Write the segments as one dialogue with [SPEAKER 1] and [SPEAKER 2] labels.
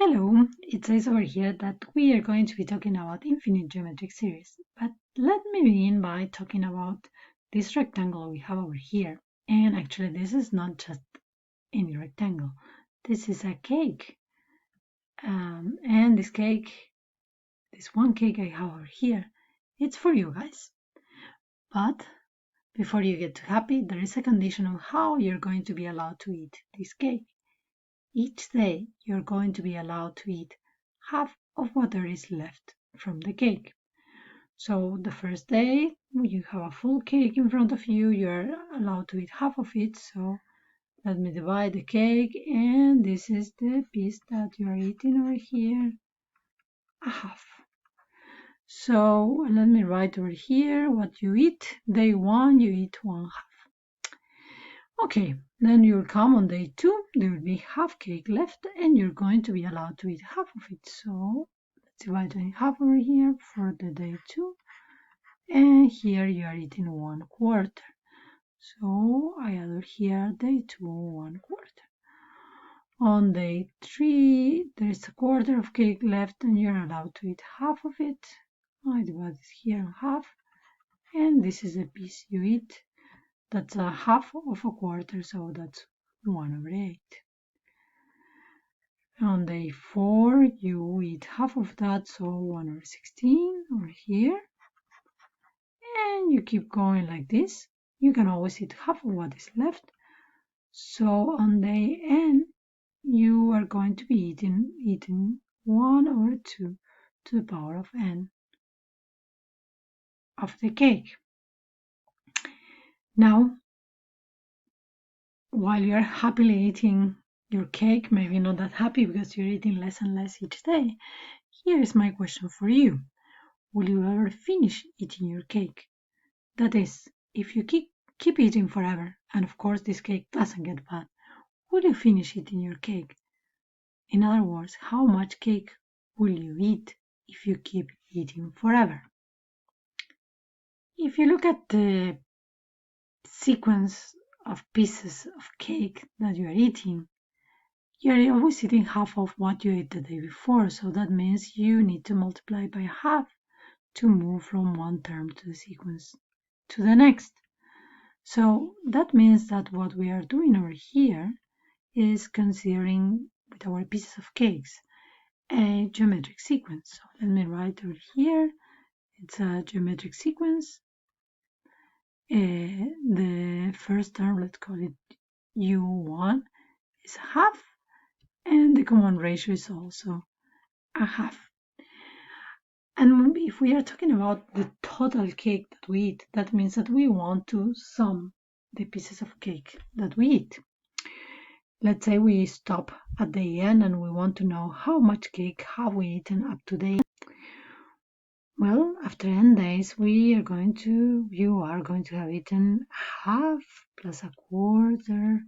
[SPEAKER 1] Hello, it says over here that we are going to be talking about infinite geometric series, but let me begin by talking about this rectangle we have over here. And actually, this is not just any rectangle, this is a cake. And this one cake I have over here, it's for you guys. But before you get too happy, there is a condition on how you're going to be allowed to eat this cake. Each day, you're going to be allowed to eat half of what there is left from the cake. So the first day, you have a full cake in front of you, you're allowed to eat half of it. So let me divide the cake, and this is the piece that you are eating over here, a half. So let me write over here what you eat. Day 1, you eat 1/2. Okay, then you'll come on day 2, there will be half cake left, and you're going to be allowed to eat half of it. So let's divide in half over here for the day 2, and here you are eating 1/4. So I add over here day 2, 1/4. On day 3, there is a quarter of cake left, and you're allowed to eat half of it. I divide it here in half, and this is the piece you eat. That's a half of a quarter, so that's 1/8. On day 4, you eat half of that, so 1/16 over here. And you keep going like this. You can always eat half of what is left. So on day n, you are going to be eating 1/2 to the power of n of the cake. Now, while you're happily eating your cake, maybe not that happy because you're eating less and less each day, here is my question for you. Will you ever finish eating your cake? That is, if you keep eating forever, and of course this cake doesn't get bad, will you finish eating your cake? In other words, how much cake will you eat if you keep eating forever? If you look at the sequence of pieces of cake that you are eating, you're always eating half of what you ate the day before, so that means you need to multiply by half to move from one term to the sequence to the next. So that means that what we are doing over here is considering with our pieces of cakes a geometric sequence. So let me write over here, it's a geometric sequence. The first term, let's call it U1, is half, and the common ratio is also a half. And if we are talking about the total cake that we eat, that means that we want to sum the pieces of cake that we eat. Let's say we stop at the end and we want to know how much cake have we eaten up to the end. Well, after n days, you are going to have eaten half plus a quarter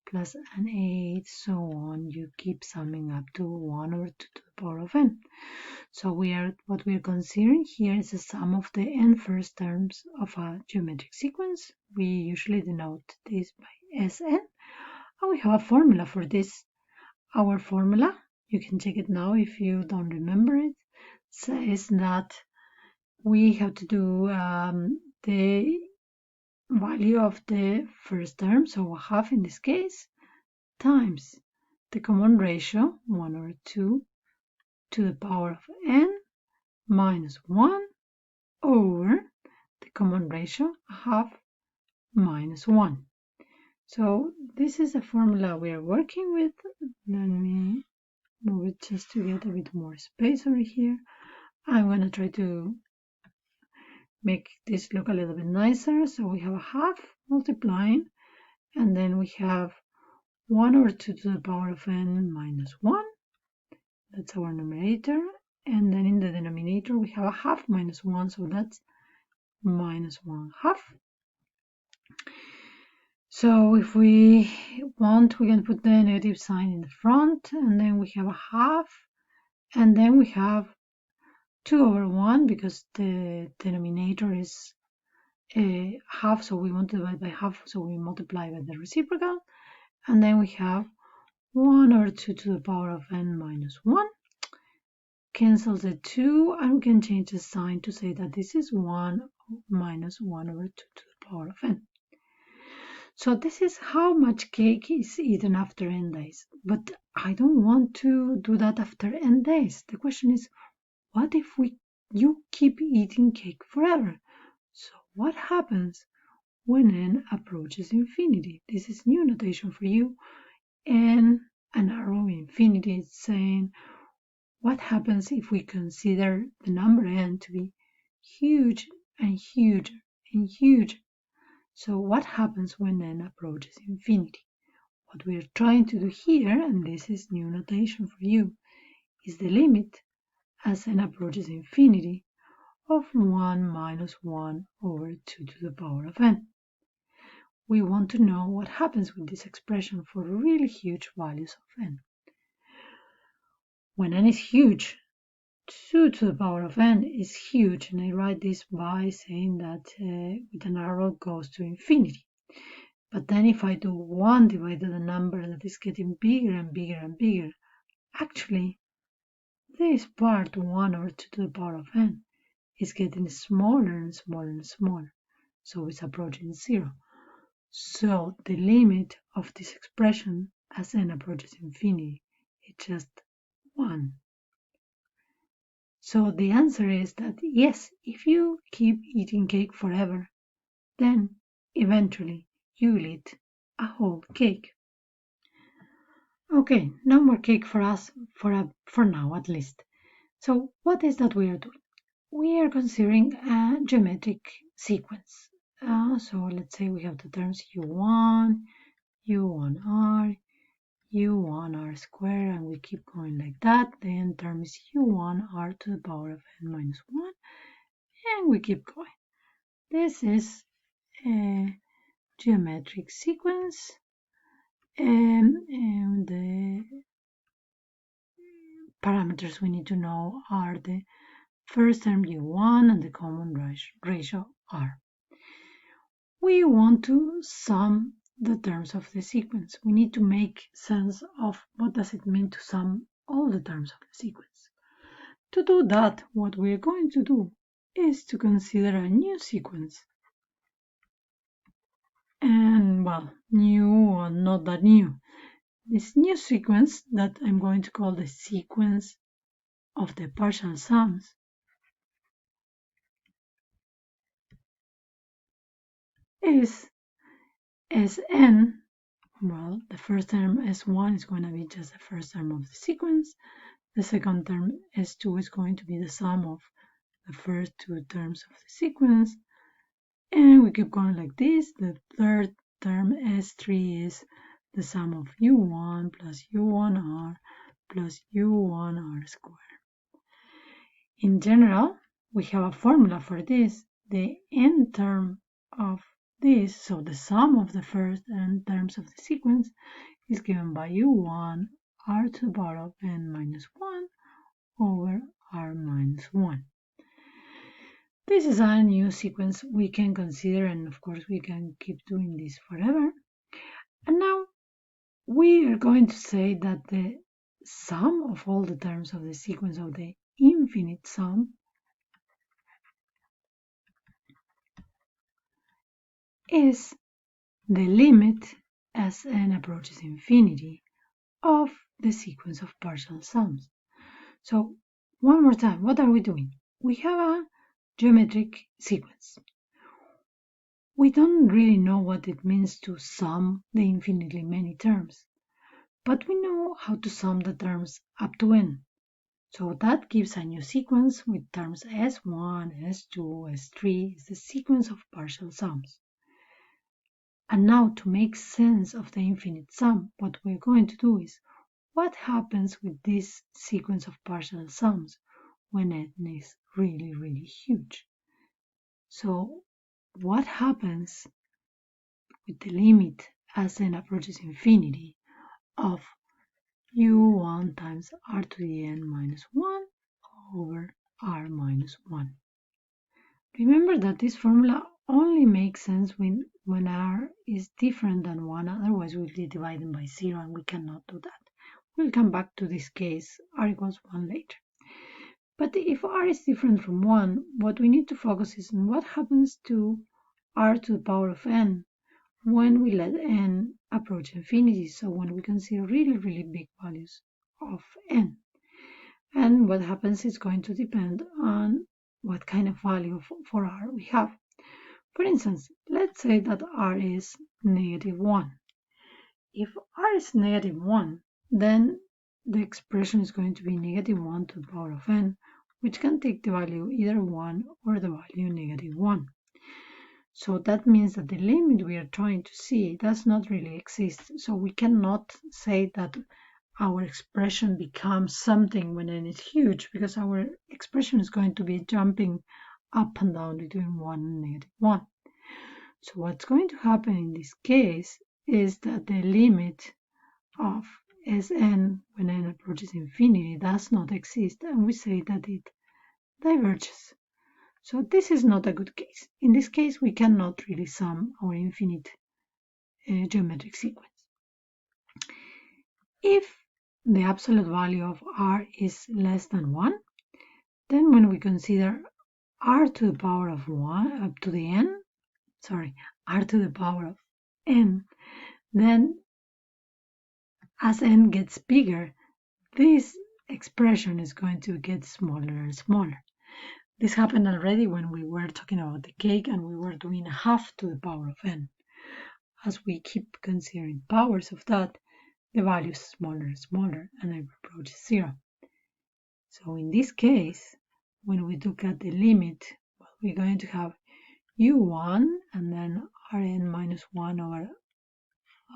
[SPEAKER 1] plus an eighth, so on. You keep summing up to 1/2 to the power of n. So what we are considering here is the sum of the n first terms of a geometric sequence. We usually denote this by Sn, and we have a formula for this. Our formula, you can check it now if you don't remember it, says that we have to do the value of the first term, so half in this case, times the common ratio, 1/2 to the power of n minus 1 over the common ratio, half minus 1. So this is the formula we are working with. Let me move it just to get a bit more space over here. I'm going to try to make this look a little bit nicer. So we have a half multiplying, and then we have 1/2 to the power of n minus 1. That's our numerator. And then in the denominator, we have a half minus 1, so that's minus 1/2. So if we want, we can put the negative sign in the front, and then we have a half, and then we have 2/1 because the denominator is half, so we want to divide by half, so we multiply by the reciprocal, and then we have 1 over 2 to the power of n minus 1. Cancel the 2, and we can change the sign to say that this is 1 minus 1 over 2 to the power of n. So this is how much cake is eaten after n days. But I don't want to do that after n days. The question is, what if you keep eating cake forever? So what happens when n approaches infinity? This is new notation for you. And an arrow infinity is saying, what happens if we consider the number n to be huge and huger and huger? So what happens when n approaches infinity? What we are trying to do here, and this is new notation for you, is the limit as n approaches infinity of 1 minus 1 over 2 to the power of n. We want to know what happens with this expression for really huge values of n. When n is huge, 2 to the power of n is huge, and I write this by saying that with an arrow goes to infinity. But then if I do 1 divided the number that is getting bigger and bigger and bigger, actually this part 1 over 2 to the power of n is getting smaller and smaller and smaller, so it's approaching 0. So the limit of this expression as n approaches infinity is just 1. So the answer is that yes, if you keep eating cake forever, then eventually you will eat a whole cake. Okay, no more cake for us, for now at least. So what is that we are doing? We are considering a geometric sequence. So let's say we have the terms u1, u1r, u1r squared, and we keep going like that. Then term is u1r to the power of n minus 1, and we keep going. This is a geometric sequence, and the parameters we need to know are the first term u1 and the common ratio r. We want to sum the terms of the sequence. We need to make sense of what does it mean to sum all the terms of the sequence. To do that, what we are going to do is to consider a new sequence. And well, new or not that new. This new sequence that I'm going to call the sequence of the partial sums is Sn. Well, the first term S1 is going to be just the first term of the sequence. The second term S2 is going to be the sum of the first two terms of the sequence. And we keep going like this. The third term S3 is the sum of U1 plus U1R plus U1R squared. In general, we have a formula for this. The n term of this, so the sum of the first n terms of the sequence, is given by u1 r to the power of n minus 1 over r minus 1. This is a new sequence we can consider, and of course we can keep doing this forever. And now we are going to say that the sum of all the terms of the sequence, of the infinite sum, is the limit as n approaches infinity of the sequence of partial sums. So one more time, what are we doing? We have a geometric sequence. We don't really know what it means to sum the infinitely many terms, but we know how to sum the terms up to n. So that gives a new sequence with terms S1, S2, S3 is the sequence of partial sums. And now to make sense of the infinite sum, what we're going to do is, what happens with this sequence of partial sums when n is really, really huge? So what happens with the limit as n approaches infinity of u1 times r to the n minus 1 over r minus 1? Remember that this formula only makes sense when r is different than 1, otherwise we'll be dividing by 0 and we cannot do that. We'll come back to this case, r equals 1 later. But if r is different from 1, what we need to focus is on what happens to r to the power of n when we let n approach infinity, so when we consider really, really big values of n. And what happens is going to depend on what kind of value for r we have. For instance, let's say that r is -1. If r is -1, then the expression is going to be -1 to the power of n, which can take the value either 1 or the value -1. So that means that the limit we are trying to see does not really exist. So we cannot say that our expression becomes something when n is huge, because our expression is going to be jumping up and down between 1 and -1. So what's going to happen in this case is that the limit of Sn when n approaches infinity does not exist, and we say that it diverges. So this is not a good case. In this case, we cannot really sum our infinite geometric sequence. If the absolute value of r is less than 1, then when we consider r to the power of 1 up to the n, r to the power of n, then as n gets bigger, this expression is going to get smaller and smaller. This happened already when we were talking about the cake and we were doing half to the power of n. As we keep considering powers of that, the value is smaller and smaller and it approaches 0. So in this case, when we look at the limit, well, we're going to have u1 and then rn minus 1 over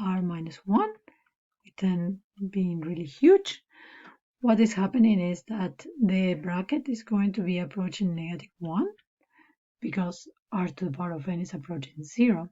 [SPEAKER 1] r minus 1, with n being really huge. What is happening is that the bracket is going to be approaching -1 because r to the power of n is approaching 0.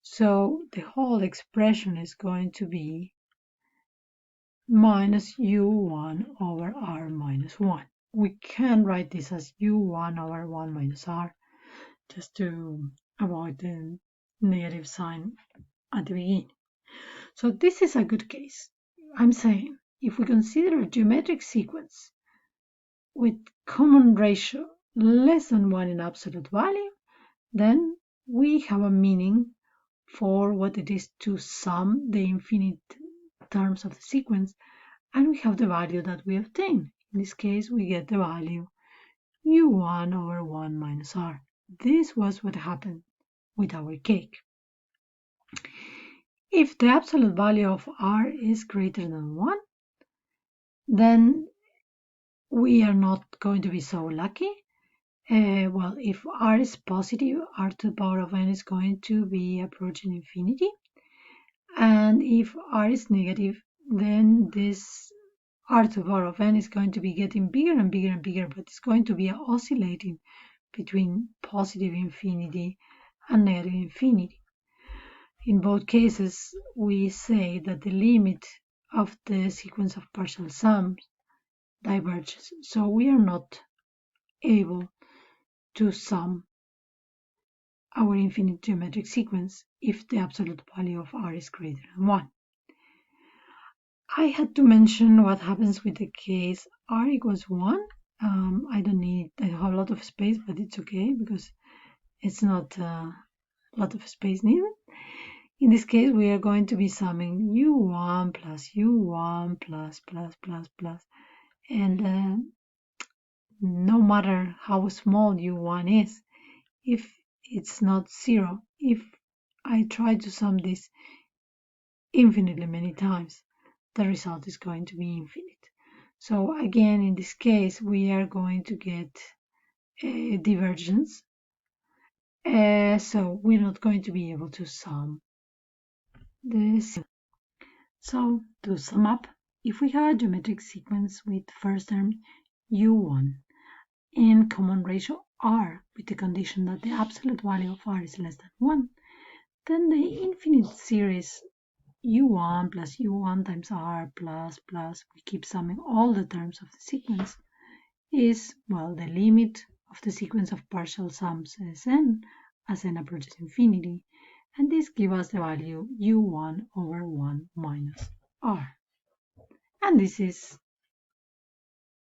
[SPEAKER 1] So the whole expression is going to be minus u1 over r minus 1. We can write this as u1 over 1 minus r, just to avoid the negative sign at the beginning. So this is a good case. I'm saying if we consider a geometric sequence with common ratio less than 1 in absolute value, then we have a meaning for what it is to sum the infinite terms of the sequence, and we have the value that we obtain. In this case, we get the value u1 over 1 minus r. This was what happened with our cake. If the absolute value of r is greater than 1, then we are not going to be so lucky. Well, if r is positive, r to the power of n is going to be approaching infinity. And if r is negative, then this r to the power of n is going to be getting bigger and bigger and bigger, but it's going to be oscillating between positive infinity and negative infinity. In both cases, we say that the limit of the sequence of partial sums diverges, so we are not able to sum our infinite geometric sequence if the absolute value of r is greater than 1. I had to mention what happens with the case r equals 1. I have a lot of space, but it's okay because it's not a lot of space needed. In this case, we are going to be summing u1 plus u1 plus, and no matter how small u1 is, if it's not 0, if I try to sum this infinitely many times, the result is going to be infinite. So again, in this case, we are going to get a divergence. So we're not going to be able to sum this. So to sum up, if we have a geometric sequence with first term u1 and common ratio r with the condition that the absolute value of r is less than 1, then the infinite series u1 plus u1 times r plus, we keep summing all the terms of the sequence, is, well, the limit of the sequence of partial sums Sn as n approaches infinity, and this gives us the value u1 over 1 minus r. and this is